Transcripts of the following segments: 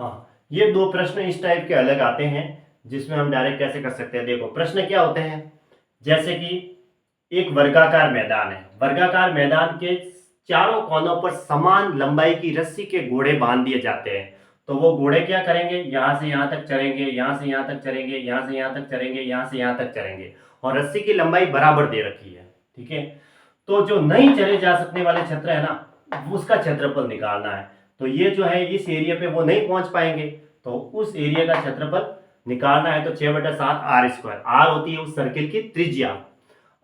हाँ, ये दो प्रश्न इस टाइप के अलग आते हैं जिसमें हम डायरेक्ट कैसे कर सकते हैं। देखो प्रश्न क्या होते हैं, जैसे कि एक वर्गाकार मैदान है, वर्गाकार मैदान के चारों कोनों पर समान लंबाई की रस्सी के घोड़े बांध दिए जाते हैं। तो वो घोड़े क्या करेंगे, यहाँ से यहाँ तक चलेंगे, यहाँ से यहाँ तक चलेंगे, यहाँ से यहाँ तक चलेंगे, यहाँ से यहाँ तक चलेंगे, और रस्सी की लंबाई बराबर दे रखी है। ठीक है, तो जो नहीं चले जा सकने वाले क्षेत्र है ना, उसका क्षेत्रफल निकालना है। तो ये जो है इस एरिया पे वो नहीं पहुंच पाएंगे, तो उस एरिया का क्षेत्रफल निकालना है। तो 6/7 r², आर होती है उस सर्किल की त्रिज्या।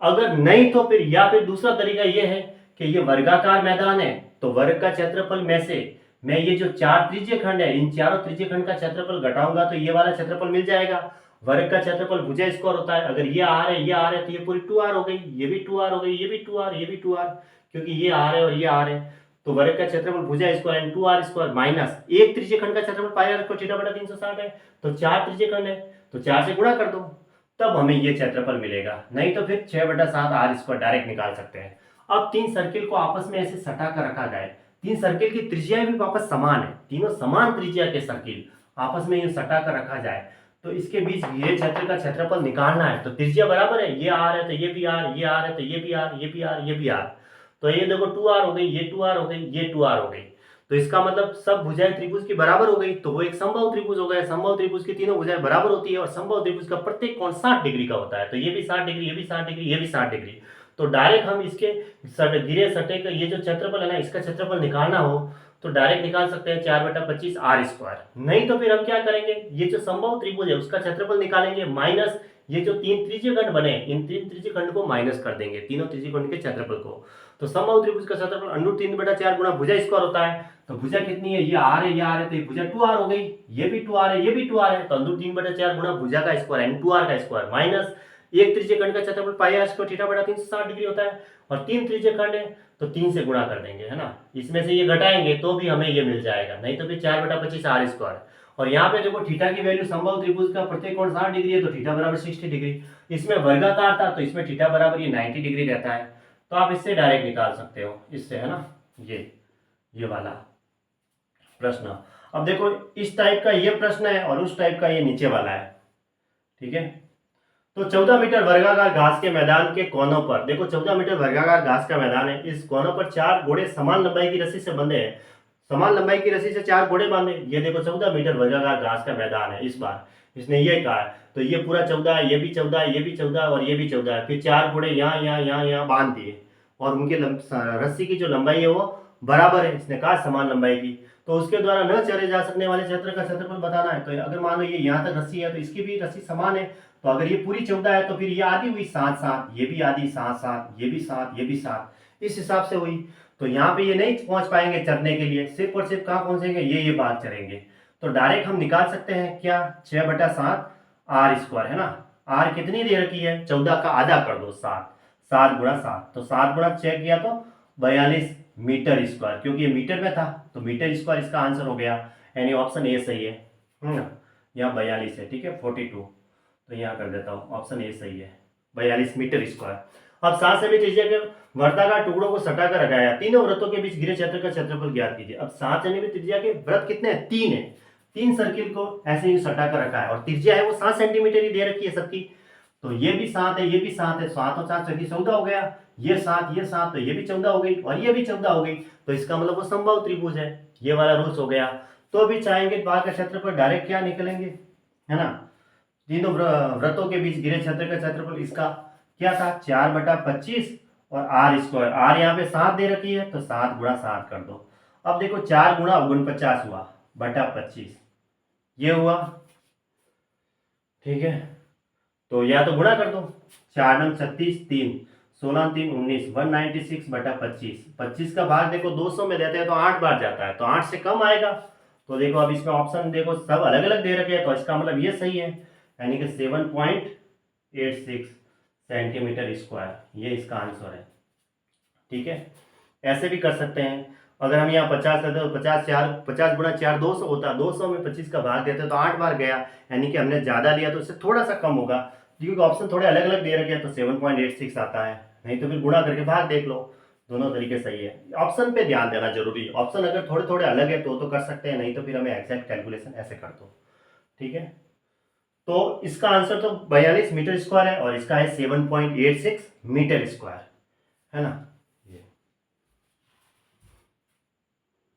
अगर नहीं तो फिर या फिर दूसरा तरीका ये है कि ये वर्गाकार मैदान है, तो वर्ग का क्षेत्रफल में से मैं ये जो चार त्रिज्य खंड है, इन चारों त्रिज्य खंड का क्षेत्रफल घटाऊंगा तो ये वाला क्षेत्रफल मिल जाएगा। वर्ग का क्षेत्रफल भुजा स्क्वायर होता है। अगर ये आर है, ये आर है, तो ये पूरी 2r हो गई, ये भी 2r हो गई, ये भी 2r, ये भी 2r, क्योंकि ये आर है और ये आर है। तो वर्ग का क्षेत्रफल भुजा स्क्वायर एंड 2r² माइनस एक त्रिज्य खंड का क्षेत्रफल पाई r स्क्वायर θ/360 है। तो चार त्रिज्य खंड है, तो 4 से गुणा कर दो, तब हमें ये क्षेत्रफल मिलेगा। नहीं तो फिर 6/7 r² डायरेक्ट निकाल सकते हैं। अब तीन सर्किल को आपस में ऐसे सटा कर रखा जाए, तीन सर्किल की त्रिज्या भी वापस समान है, तीनों समान त्रिज्या के सर्किल आपस में यूं सटा कर रखा जाए, तो इसके बीच घेरे क्षेत्र का क्षेत्रफल निकालना है। तो त्रिज्या बराबर है, ये आर है तो ये भी आर, ये आर है तो ये भी आर, ये भी आर, ये भी आर। तो ये देखो 2r हो गई, ये 2r हो गई, ये 2r हो गई। तो इसका मतलब सब भुजाएं त्रिभुज की बराबर हो गई, तो वो एक समबाहु त्रिभुज हो गया। समबाहु त्रिभुज की तीनों भुजाएं बराबर होती है और समबाहु त्रिभुज का प्रत्येक कोण 60 डिग्री का होता है। तो ये भी 60 डिग्री, ये भी 60 डिग्री, ये भी 60 डिग्री। तो डायरेक्ट हम इसके गिरे सटे का ये जो क्षेत्रफल है ना, इसका क्षेत्रफल निकालना हो तो डायरेक्ट निकाल सकते हैं 4/25 r²। नहीं तो फिर हम क्या करेंगे, ये जो समबाहु त्रिभुज है उसका क्षेत्रफल निकालेंगे माइनस ये जो तीन त्रिज्यीय खंड बने, इन तीन त्रिज्यीय खंड को माइनस कर देंगे, तीनों त्रिज्यीय खंड के क्षेत्रफल को। तो समबाहु त्रिभुज का क्षेत्रफल √3/4 गुना भुजा स्क्वायर होता है। तो भुजा कितनी है, ये r है, ये r है, तो ये भुजा 2r हो गई, ये भी 2r है, ये भी 2r है। तो √3/4 गुना भुजा का स्क्वायर यानी 2r का स्क्वायर माइनस एक त्रिज्यीय खंड का क्षेत्रफल πr² θ/360 डिग्री होता है, और तीन त्रिज्यीय खंड है तो 3 से गुणा कर देंगे, है ना। इसमें से ये घटाएंगे तो भी हमें ये मिल जाएगा, नहीं तो फिर 4/25 r²। और यहाँ पे देखो थीटा की वैल्यू समबाहु त्रिभुज का प्रत्येक कोण 60 डिग्री है, तो थीटा बराबर 60 डिग्री। इसमें वर्गाकार था तो इसमें थीटा बराबर ये 90 डिग्री रहता है। तो आप इससे डायरेक्ट निकाल सकते हो, इससे, है ना। ये वाला प्रश्न। अब देखो इस टाइप का ये प्रश्न है और उस टाइप का ये नीचे वाला है। ठीक है, तो 14 मीटर वर्गाकार घास के मैदान के कोनों पर, देखो 14 मीटर वर्गाकार घास का मैदान है, इस कोनों पर चार घोड़े समान लंबाई की रस्सी से बंधे हैं। समान लंबाई की रस्सी से चार घोड़े बांधे। ये देखो 14 मीटर वर्गाकार घास का मैदान है। इस बार इसने ये कहा है, तो ये पूरा 14 है, ये भी 14 है, ये भी 14 है और ये भी 14 है। फिर चार घोड़े यहाँ यहाँ यहाँ यहाँ बांध दिए और उनके रस्सी की जो लंबाई है वो बराबर है, इसने कहा समान लंबाई की। तो उसके द्वारा न चले जा सकने वाले क्षेत्र का क्षेत्रफल बताना है। तो अगर मान लो ये यहाँ तक रस्सी है तो इसकी भी रस्सी समान है। तो अगर ये पूरी 14 है तो फिर ये आधी हुई 7-7, ये भी आधी 7-7, ये भी 7, ये भी 7, इस हिसाब से हुई। तो यहाँ पे ये नहीं पहुंच पाएंगे चढ़ने के लिए, सिर्फ और सिर्फ कहाँ पहुंचेंगे, ये बात चलेंगे। तो डायरेक्ट हम निकाल सकते हैं क्या, 6/7 r², है ना। r कितनी दे रखी है, 14 का आधा कर दो 7, 7 गुणा 7, तो 7 गुणा 6 किया तो 42 मीटर स्क्वायर, क्योंकि ये मीटर में था तो मीटर स्क्वायर इसका आंसर हो गया, यानी ऑप्शन ए सही है ना। यहाँ 42 है, ठीक है, 42, तो यहाँ कर देता हूँ, ऑप्शन ए सही है, 42 मीटर स्क्वायर। अब 7 सेमी त्रिज्या के वर्ताकार टुकड़ों को सटाकर रखाया, तीनों वृत्तों के बीच घिरे क्षेत्र का क्षेत्रफल ज्ञात कीजिए। अब 7 सेमी त्रिज्या के वृत्त कितने हैं, 3 है। 3 सर्किल को ऐसे ही सटाकर रखा है और त्रिज्या है वो 7 सेंटीमीटर ही दे रखी है सबकी। तो ये भी 7 है, ये भी 7 है, 7 और 7 14 हो गया। ये 7, ये 7, तो ये भी 14 हो गई और ये भी 14 हो गई। तो इसका मतलब वो समबाहु त्रिभुज है, ये वाला रूल्स हो गया। तो अभी चाहेंगे बाहर का क्षेत्रफल डायरेक्ट क्या निकलेंगे, है ना। तीनों वृत्तों के बीच घिरे क्षेत्र का क्षेत्रफल इसका क्या था, 4/25 और r²। r यहाँ पे 7 दे रखी है तो 7 गुणा 7 कर दो। अब देखो 4 गुणा 49 हुआ बटा 25, ये हुआ, ठीक है। तो या तो गुणा कर दो, 4 9 36, 3 16 3 19, 196 बटा 25। 25 का भाग देखो 200 में देते हैं तो 8 बार जाता है, तो 8 से कम आएगा। तो देखो अब इसमें ऑप्शन देखो सब अलग अलग दे रखे हैं, तो इसका मतलब ये सही है, यानी कि 7.86 सेंटीमीटर स्क्वायर, ये इसका आंसर है। ठीक है, ऐसे भी कर सकते हैं। अगर हम यहाँ 50 लेते तो 50 गुणा 4 200 होता, 200 में 25 का भाग देते तो 8 बार गया, यानी कि हमने ज़्यादा लिया तो इससे थोड़ा सा कम होगा, क्योंकि ऑप्शन थोड़े अलग अलग दे रखे हैं, तो 7.86 आता है। नहीं तो फिर गुणा करके भाग देख लो, दोनों तरीके सही है। ऑप्शन पे ध्यान देना जरूरी है, ऑप्शन अगर थोड़े थोड़े अलग है तो कर सकते हैं, नहीं तो फिर हमें एग्जैक्ट कैलकुलेशन ऐसे कर दो। ठीक है, तो इसका आंसर तो 42 मीटर स्क्वायर है और इसका है 7.86 मीटर स्क्वायर, है ना।